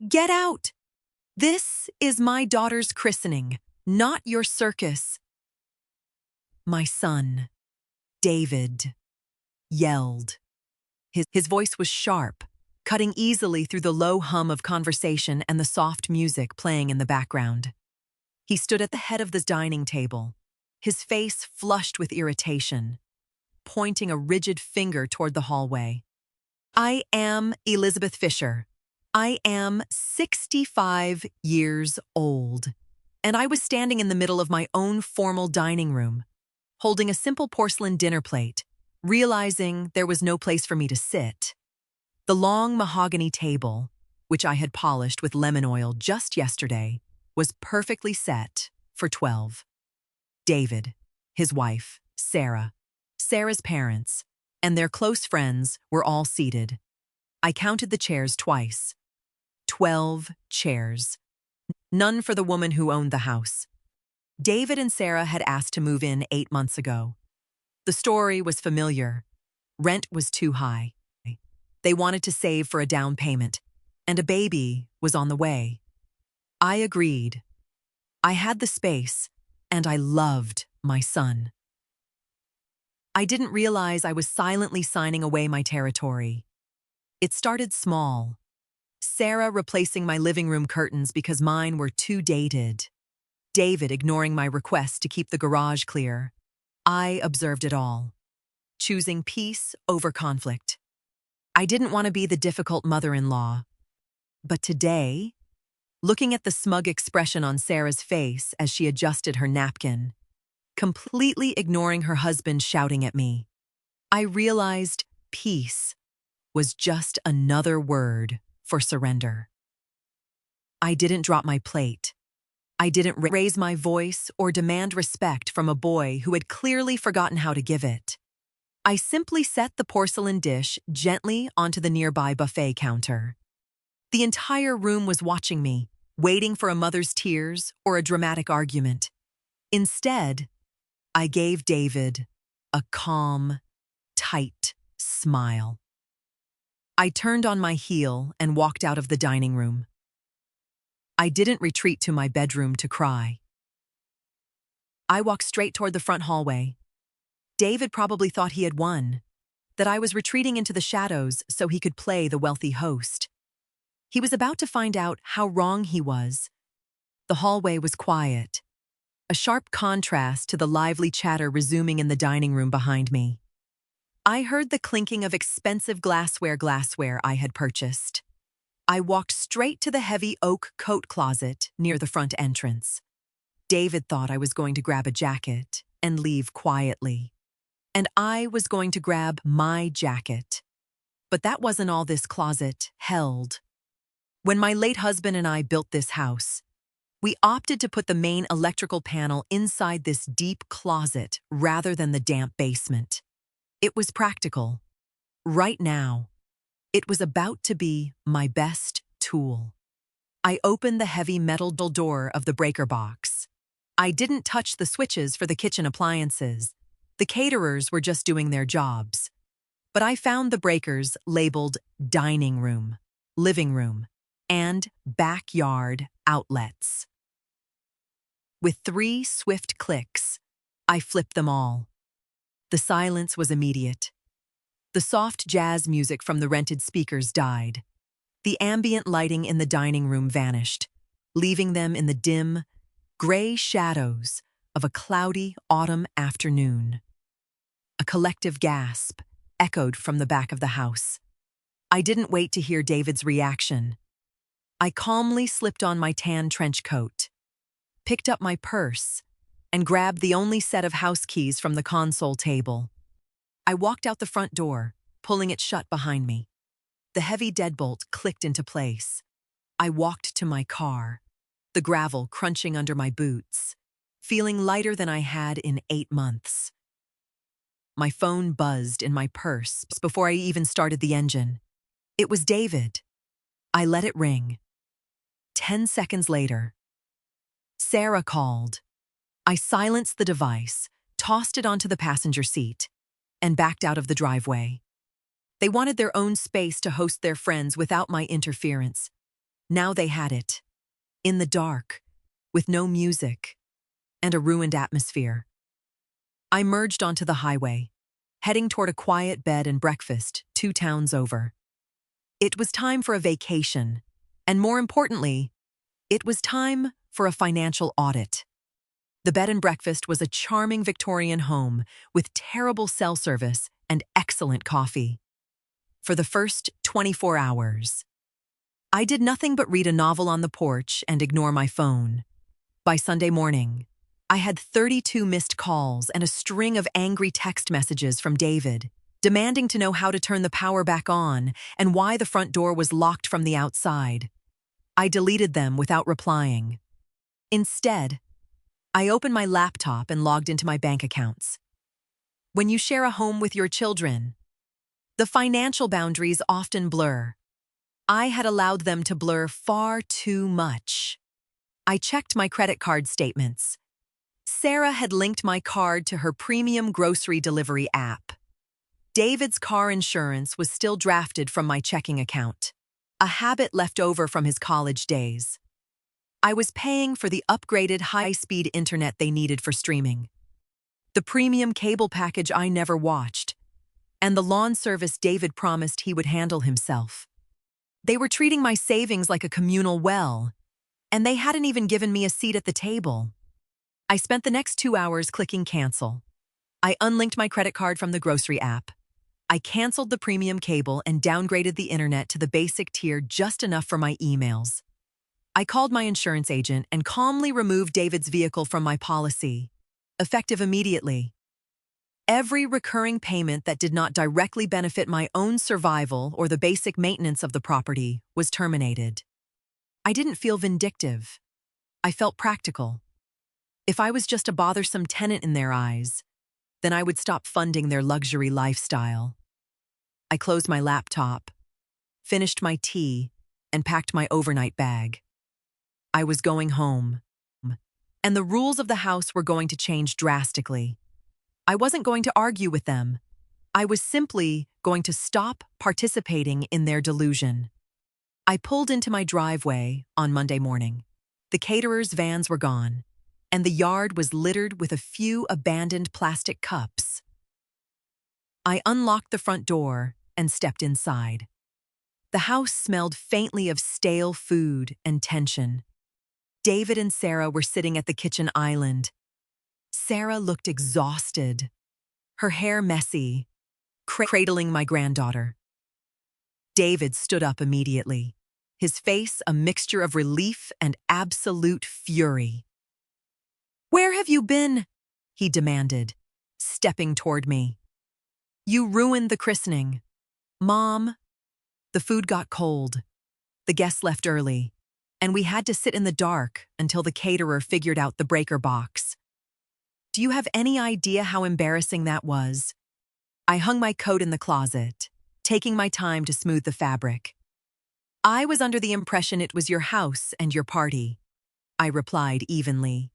Get out! This is my daughter's christening, not your circus. My son, David, yelled. His voice was sharp, cutting easily through the low hum of conversation and the soft music playing in the background. He stood at the head of the dining table, his face flushed with irritation, pointing a rigid finger toward the hallway. I am Elizabeth Fisher. I am 65 years old, and I was standing in the middle of my own formal dining room, holding a simple porcelain dinner plate, realizing there was no place for me to sit. The long mahogany table, which I had polished with lemon oil just yesterday, was perfectly set for 12. David, his wife, Sarah, Sarah's parents, and their close friends were all seated. I counted the chairs twice. 12 chairs. None for the woman who owned the house. David and Sarah had asked to move in 8 months ago. The story was familiar. Rent was too high. They wanted to save for a down payment, and a baby was on the way. I agreed. I had the space, and I loved my son. I didn't realize I was silently signing away my territory. It started small. Sarah replacing my living room curtains because mine were too dated. David ignoring my request to keep the garage clear. I observed it all, choosing peace over conflict. I didn't want to be the difficult mother-in-law. But today, looking at the smug expression on Sarah's face as she adjusted her napkin, completely ignoring her husband shouting at me, I realized peace was just another word for surrender. I didn't drop my plate. I didn't raise my voice or demand respect from a boy who had clearly forgotten how to give it. I simply set the porcelain dish gently onto the nearby buffet counter. The entire room was watching me, waiting for a mother's tears or a dramatic argument. Instead, I gave David a calm, tight smile. I turned on my heel and walked out of the dining room. I didn't retreat to my bedroom to cry. I walked straight toward the front hallway. David probably thought he had won, that I was retreating into the shadows so he could play the wealthy host. He was about to find out how wrong he was. The hallway was quiet, a sharp contrast to the lively chatter resuming in the dining room behind me. I heard the clinking of expensive glassware I had purchased. I walked straight to the heavy oak coat closet near the front entrance. David thought I was going to grab a jacket and leave quietly. And I was going to grab my jacket. But that wasn't all this closet held. When my late husband and I built this house, we opted to put the main electrical panel inside this deep closet rather than the damp basement. It was practical. Right now, it was about to be my best tool. I opened the heavy metal door of the breaker box. I didn't touch the switches for the kitchen appliances. The caterers were just doing their jobs. But I found the breakers labeled dining room, living room, and backyard outlets. With 3 swift clicks, I flipped them all. The silence was immediate. The soft jazz music from the rented speakers died. The ambient lighting in the dining room vanished, leaving them in the dim, gray shadows of a cloudy autumn afternoon. A collective gasp echoed from the back of the house. I didn't wait to hear David's reaction. I calmly slipped on my tan trench coat, picked up my purse, and grabbed the only set of house keys from the console table. I walked out the front door, pulling it shut behind me. The heavy deadbolt clicked into place. I walked to my car, the gravel crunching under my boots, feeling lighter than I had in 8 months. My phone buzzed in my purse before I even started the engine. It was David. I let it ring. 10 seconds later, Sarah called. I silenced the device, tossed it onto the passenger seat, and backed out of the driveway. They wanted their own space to host their friends without my interference. Now they had it. In the dark, with no music, and a ruined atmosphere. I merged onto the highway, heading toward a quiet bed and breakfast 2 towns over. It was time for a vacation, and more importantly, it was time for a financial audit. The bed and breakfast was a charming Victorian home with terrible cell service and excellent coffee. For the first 24 hours, I did nothing but read a novel on the porch and ignore my phone. By Sunday morning, I had 32 missed calls and a string of angry text messages from David, demanding to know how to turn the power back on and why the front door was locked from the outside. I deleted them without replying. Instead, I opened my laptop and logged into my bank accounts. When you share a home with your children, the financial boundaries often blur. I had allowed them to blur far too much. I checked my credit card statements. Sarah had linked my card to her premium grocery delivery app. David's car insurance was still drafted from my checking account, a habit left over from his college days. I was paying for the upgraded high-speed internet they needed for streaming, the premium cable package I never watched, and the lawn service David promised he would handle himself. They were treating my savings like a communal well, and they hadn't even given me a seat at the table. I spent the next 2 hours clicking cancel. I unlinked my credit card from the grocery app. I canceled the premium cable and downgraded the internet to the basic tier just enough for my emails. I called my insurance agent and calmly removed David's vehicle from my policy, effective immediately. Every recurring payment that did not directly benefit my own survival or the basic maintenance of the property was terminated. I didn't feel vindictive. I felt practical. If I was just a bothersome tenant in their eyes, then I would stop funding their luxury lifestyle. I closed my laptop, finished my tea, and packed my overnight bag. I was going home, and the rules of the house were going to change drastically. I wasn't going to argue with them. I was simply going to stop participating in their delusion. I pulled into my driveway on Monday morning. The caterers' vans were gone, and the yard was littered with a few abandoned plastic cups. I unlocked the front door and stepped inside. The house smelled faintly of stale food and tension. David and Sarah were sitting at the kitchen island. Sarah looked exhausted, her hair messy, cradling my granddaughter. David stood up immediately, his face a mixture of relief and absolute fury. "Where have you been?" he demanded, stepping toward me. "You ruined the christening." "Mom." The food got cold. The guests left early, and we had to sit in the dark until the caterer figured out the breaker box. Do you have any idea how embarrassing that was? I hung my coat in the closet, taking my time to smooth the fabric. "I was under the impression it was your house and your party," I replied evenly.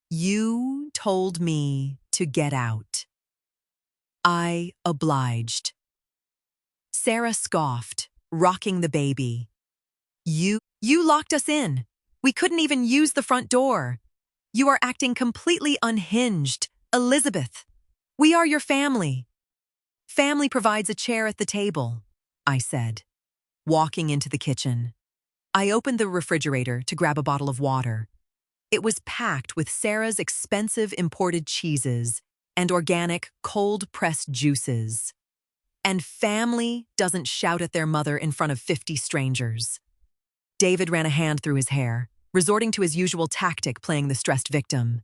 "You told me to get out." I obliged. Sarah scoffed, rocking the baby. You locked us in. We couldn't even use the front door. You are acting completely unhinged, Elizabeth. We are your family." "Family provides a chair at the table," I said, walking into the kitchen. I opened the refrigerator to grab a bottle of water. It was packed with Sarah's expensive imported cheeses and organic cold-pressed juices. And family doesn't shout at their mother in front of 50 strangers. David ran a hand through his hair, resorting to his usual tactic, playing the stressed victim.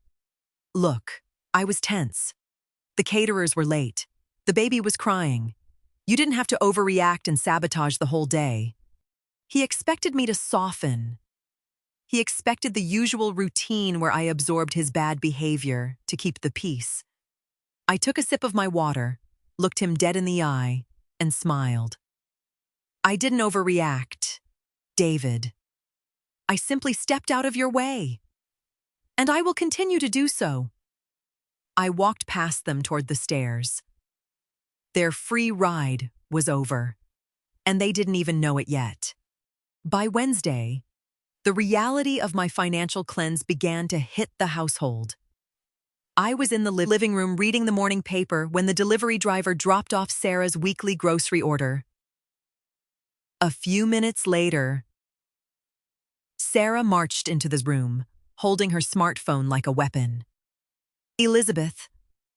Look, I was tense. The caterers were late. The baby was crying. You didn't have to overreact and sabotage the whole day. He expected me to soften. He expected the usual routine where I absorbed his bad behavior to keep the peace. I took a sip of my water, looked him dead in the eye, and smiled. "I didn't overreact, David. I simply stepped out of your way. And I will continue to do so." I walked past them toward the stairs. Their free ride was over, and they didn't even know it yet. By Wednesday, the reality of my financial cleanse began to hit the household. I was in the living room reading the morning paper when the delivery driver dropped off Sarah's weekly grocery order. A few minutes later, Sarah marched into the room, holding her smartphone like a weapon. "Elizabeth,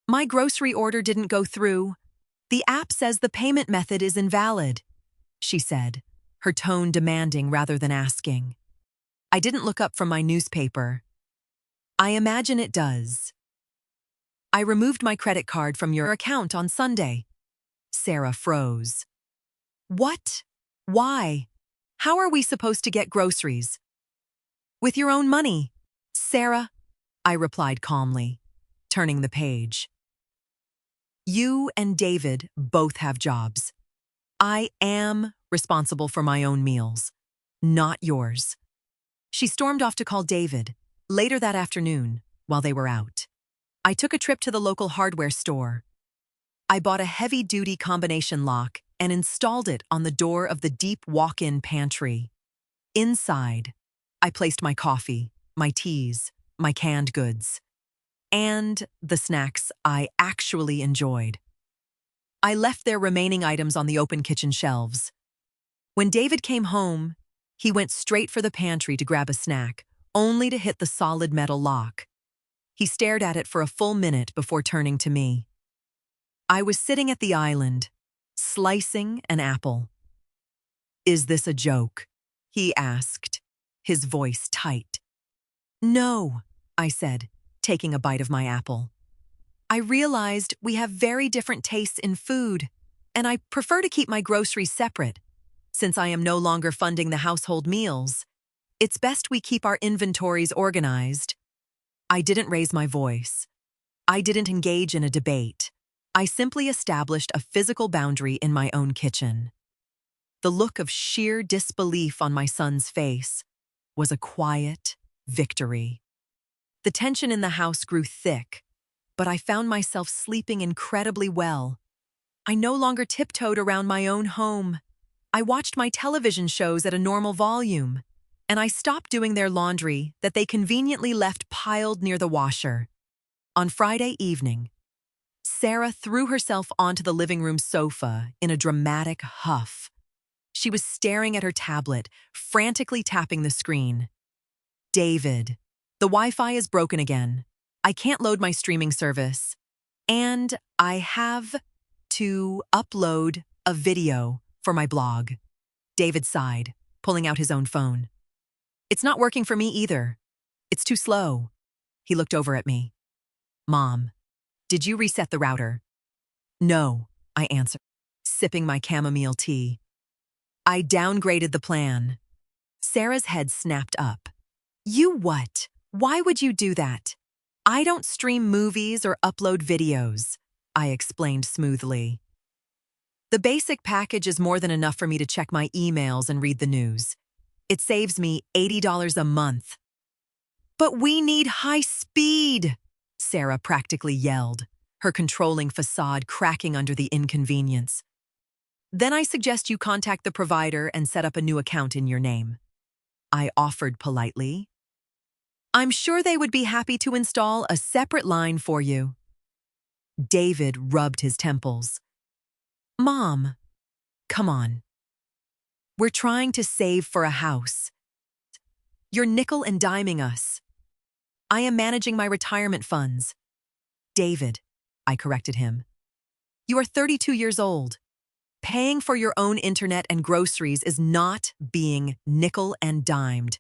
my grocery order didn't go through. The app says the payment method is invalid," she said, her tone demanding rather than asking. I didn't look up from my newspaper. "I imagine it does. I removed my credit card from your account on Sunday." Sarah froze. "What? Why? How are we supposed to get groceries?" "With your own money, Sarah," I replied calmly, turning the page. "You and David both have jobs. I am responsible for my own meals, not yours." She stormed off to call David later that afternoon while they were out. I took a trip to the local hardware store. I bought a heavy-duty combination lock and installed it on the door of the deep walk-in pantry. Inside, I placed my coffee, my teas, my canned goods, and the snacks I actually enjoyed. I left their remaining items on the open kitchen shelves. When David came home, he went straight for the pantry to grab a snack, only to hit the solid metal lock. He stared at it for a full minute before turning to me. I was sitting at the island, slicing an apple. "Is this a joke?" he asked, his voice tight. "No," I said, taking a bite of my apple. "I realized we have very different tastes in food, and I prefer to keep my groceries separate. Since I am no longer funding the household meals, it's best we keep our inventories organized." I didn't raise my voice. I didn't engage in a debate. I simply established a physical boundary in my own kitchen. The look of sheer disbelief on my son's face was a quiet victory. The tension in the house grew thick, but I found myself sleeping incredibly well. I no longer tiptoed around my own home. I watched my television shows at a normal volume, and I stopped doing their laundry that they conveniently left piled near the washer. On Friday evening, Sarah threw herself onto the living room sofa in a dramatic huff. She was staring at her tablet, frantically tapping the screen. "David, the Wi-Fi is broken again. I can't load my streaming service. And I have to upload a video for my blog." David sighed, pulling out his own phone. "It's not working for me either. It's too slow." He looked over at me. "Mom, did you reset the router?" "No," I answered, sipping my chamomile tea. "I downgraded the plan." Sarah's head snapped up. "You what? Why would you do that?" "I don't stream movies or upload videos," I explained smoothly. "The basic package is more than enough for me to check my emails and read the news. It saves me $80 a month." "But we need high speed," Sarah practically yelled, her controlling facade cracking under the inconvenience. "Then I suggest you contact the provider and set up a new account in your name," I offered politely. "I'm sure they would be happy to install a separate line for you." David rubbed his temples. "Mom, come on. We're trying to save for a house. You're nickel and diming us. I am managing my retirement funds." "David," I corrected him, "you are 32 years old. Paying for your own internet and groceries is not being nickel and dimed.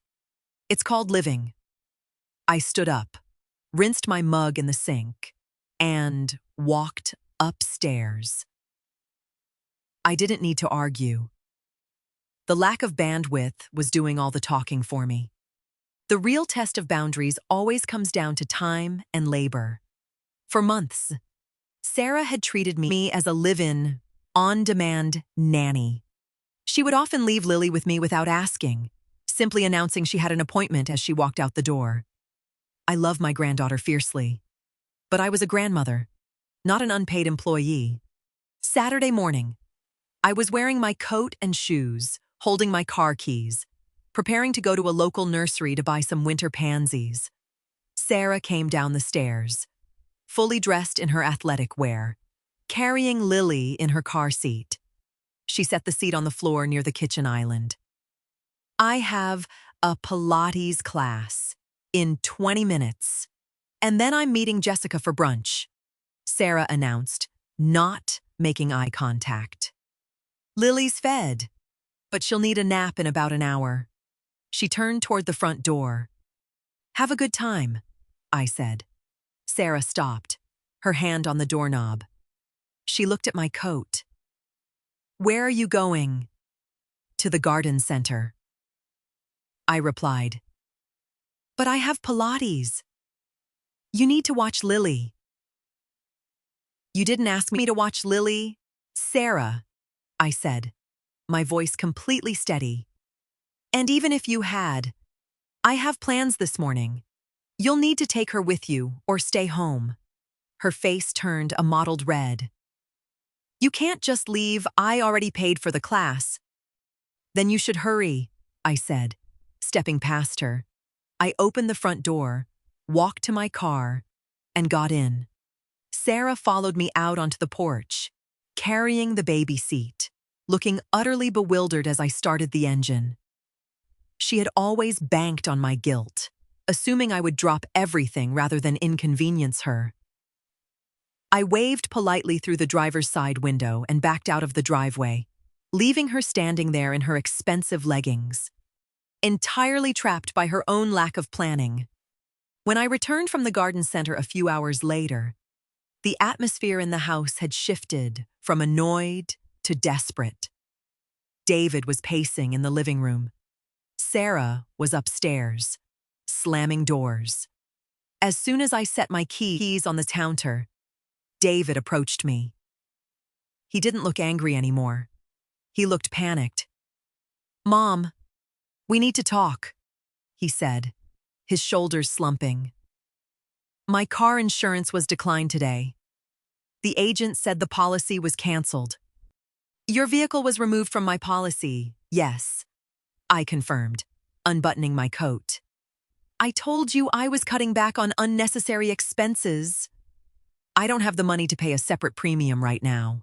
It's called living." I stood up, rinsed my mug in the sink, and walked upstairs. I didn't need to argue. The lack of bandwidth was doing all the talking for me. The real test of boundaries always comes down to time and labor. For months, Sarah had treated me as a live-in, on-demand nanny. She would often leave Lily with me without asking, simply announcing she had an appointment as she walked out the door. I love my granddaughter fiercely, but I was a grandmother, not an unpaid employee. Saturday morning, I was wearing my coat and shoes, holding my car keys, preparing to go to a local nursery to buy some winter pansies. Sarah came down the stairs, fully dressed in her athletic wear, carrying Lily in her car seat. She set the seat on the floor near the kitchen island. "I have a Pilates class in 20 minutes, and then I'm meeting Jessica for brunch," Sarah announced, not making eye contact. "Lily's fed, but she'll need a nap in about an hour." She turned toward the front door. "Have a good time," I said. Sarah stopped, her hand on the doorknob. She looked at my coat. "Where are you going?" "To the garden center," I replied. "But I have Pilates." "You need to watch Lily." "You didn't ask me to watch Lily, Sarah," I said, my voice completely steady. "And even if you had, I have plans this morning. You'll need to take her with you or stay home." Her face turned a mottled red. "You can't just leave. I already paid for the class." "Then you should hurry," I said, stepping past her. I opened the front door, walked to my car, and got in. Sarah followed me out onto the porch, carrying the baby seat, looking utterly bewildered as I started the engine. She had always banked on my guilt, assuming I would drop everything rather than inconvenience her. I waved politely through the driver's side window and backed out of the driveway, leaving her standing there in her expensive leggings, entirely trapped by her own lack of planning. When I returned from the garden center a few hours later, the atmosphere in the house had shifted from annoyed to desperate. David was pacing in the living room. Sarah was upstairs, slamming doors. As soon as I set my keys on the counter, David approached me. He didn't look angry anymore. He looked panicked. "Mom, we need to talk," he said, his shoulders slumping. "My car insurance was declined today. The agent said the policy was canceled." "Your vehicle was removed from my policy, yes," I confirmed, unbuttoning my coat. "I told you I was cutting back on unnecessary expenses." "I don't have the money to pay a separate premium right now,"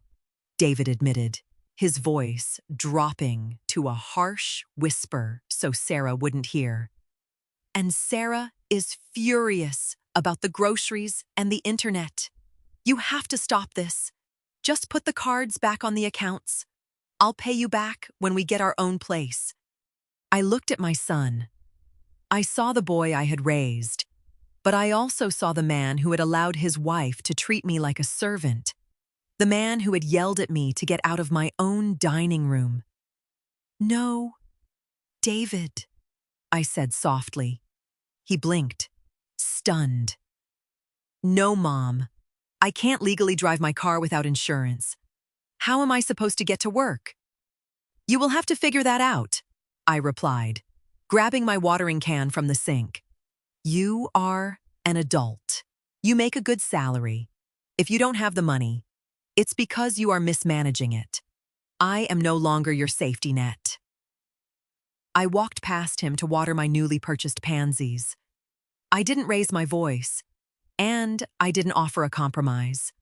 David admitted, his voice dropping to a harsh whisper so Sarah wouldn't hear. "And Sarah is furious about the groceries and the internet. You have to stop this. Just put the cards back on the accounts. I'll pay you back when we get our own place." I looked at my son. I saw the boy I had raised, but I also saw the man who had allowed his wife to treat me like a servant, the man who had yelled at me to get out of my own dining room. "No, David," I said softly. He blinked, stunned. "No, Mom. I can't legally drive my car without insurance. How am I supposed to get to work?" "You will have to figure that out," I replied, grabbing my watering can from the sink. "You are an adult. You make a good salary. If you don't have the money, it's because you are mismanaging it. I am no longer your safety net." I walked past him to water my newly purchased pansies. I didn't raise my voice, and I didn't offer a compromise.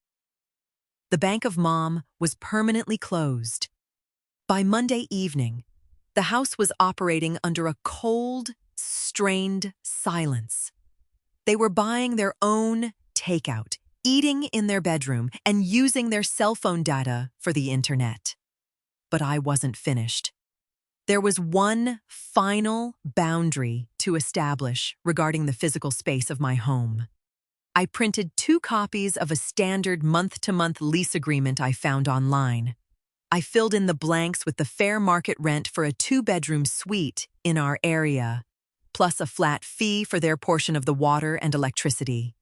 The Bank of Mom was permanently closed. By Monday evening, the house was operating under a cold, strained silence. They were buying their own takeout, eating in their bedroom, and using their cell phone data for the internet. But I wasn't finished. There was one final boundary to establish regarding the physical space of my home. I printed 2 copies of a standard month-to-month lease agreement I found online. I filled in the blanks with the fair market rent for a 2-bedroom suite in our area, plus a flat fee for their portion of the water and electricity.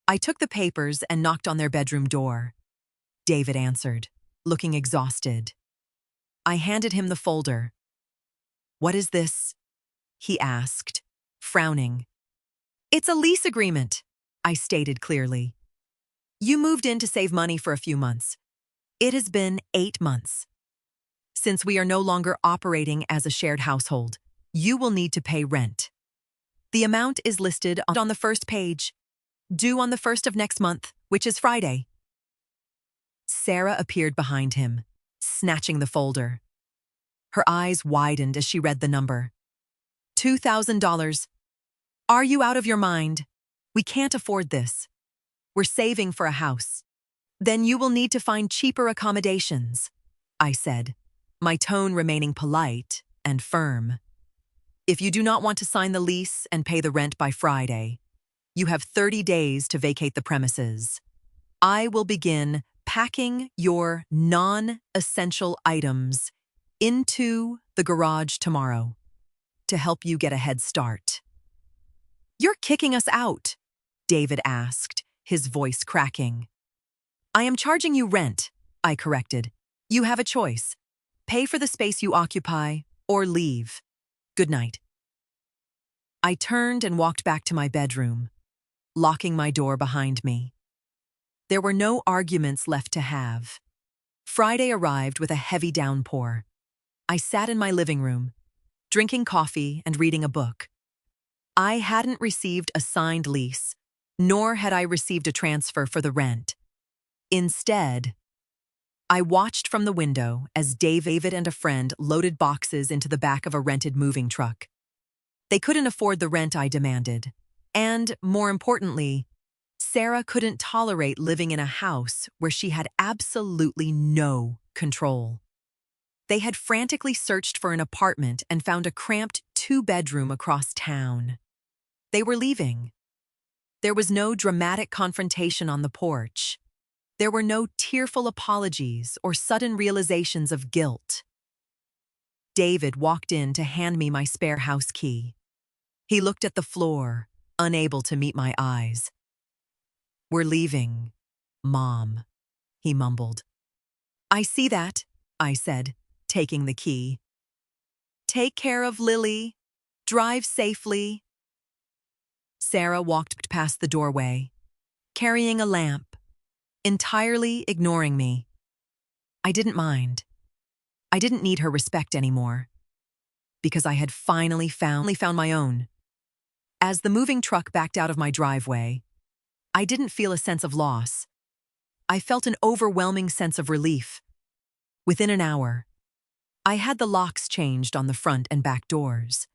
I took the papers and knocked on their bedroom door. David answered, looking exhausted. I handed him the folder. "What is this?" he asked, frowning. "It's a lease agreement," I stated clearly. "You moved in to save money for a few months. It has been 8 months. Since we are no longer operating as a shared household, You will need to pay rent. The amount is listed on the first page, due on the 1st of next month, which is Friday. Sarah appeared behind him, snatching the folder. Her eyes widened as she read the number. $2,000. Are you out of your mind? We can't afford this. We're saving for a house. Then you will need to find cheaper accommodations, I said, my tone remaining polite and firm. If you do not want to sign the lease and pay the rent by Friday, you have 30 days to vacate the premises. I will begin packing your non-essential items into the garage tomorrow to help you get a head start. You're kicking us out, David asked, his voice cracking. I am charging you rent, I corrected. You have a choice. Pay for the space you occupy or leave. Good night. I turned and walked back to my bedroom, locking my door behind me. There were no arguments left to have. Friday arrived with a heavy downpour. I sat in my living room, drinking coffee and reading a book. I hadn't received a signed lease, nor had I received a transfer for the rent. Instead, I watched from the window as David and a friend loaded boxes into the back of a rented moving truck. They couldn't afford the rent I demanded, and, more importantly, Sarah couldn't tolerate living in a house where she had absolutely no control. They had frantically searched for an apartment and found a cramped 2-bedroom across town. They were leaving. There was no dramatic confrontation on the porch. There were no tearful apologies or sudden realizations of guilt. David walked in to hand me my spare house key. He looked at the floor, unable to meet my eyes. We're leaving, Mom, he mumbled. I see that, I said, taking the key. Take care of Lily. Drive safely. Sarah walked past the doorway, carrying a lamp, entirely ignoring me. I didn't mind. I didn't need her respect anymore, because I had finally found my own. As the moving truck backed out of my driveway, I didn't feel a sense of loss. I felt an overwhelming sense of relief. Within an hour, I had the locks changed on the front and back doors.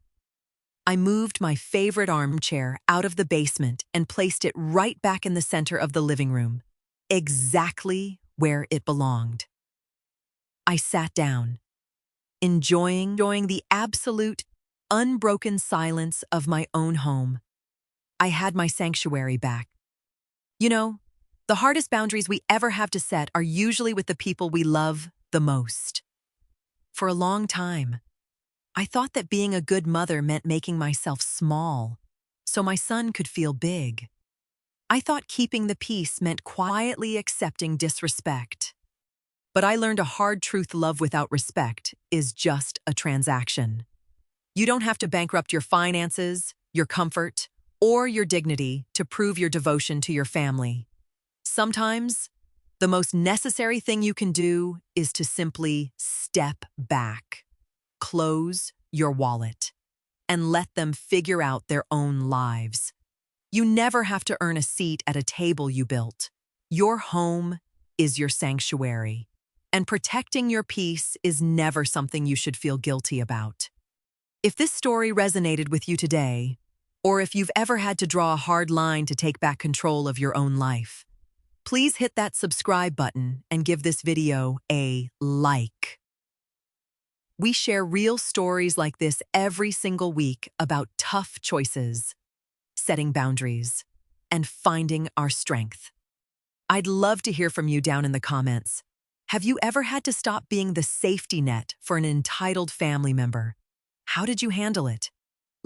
I moved my favorite armchair out of the basement and placed it right back in the center of the living room, exactly where it belonged. I sat down, enjoying the absolute, unbroken silence of my own home. I had my sanctuary back. You know, the hardest boundaries we ever have to set are usually with the people we love the most. For a long time, I thought that being a good mother meant making myself small, so my son could feel big. I thought keeping the peace meant quietly accepting disrespect. But I learned a hard truth: love without respect is just a transaction. You don't have to bankrupt your finances, your comfort, or your dignity to prove your devotion to your family. Sometimes, the most necessary thing you can do is to simply step back, close your wallet, and let them figure out their own lives. You never have to earn a seat at a table you built. Your home is your sanctuary, and protecting your peace is never something you should feel guilty about. If this story resonated with you today, or if you've ever had to draw a hard line to take back control of your own life, please hit that subscribe button and give this video a like. We share real stories like this every single week about tough choices, setting boundaries, and finding our strength. I'd love to hear from you down in the comments. Have you ever had to stop being the safety net for an entitled family member? How did you handle it?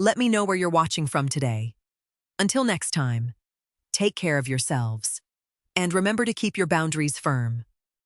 Let me know where you're watching from today. Until next time, take care of yourselves, and remember to keep your boundaries firm.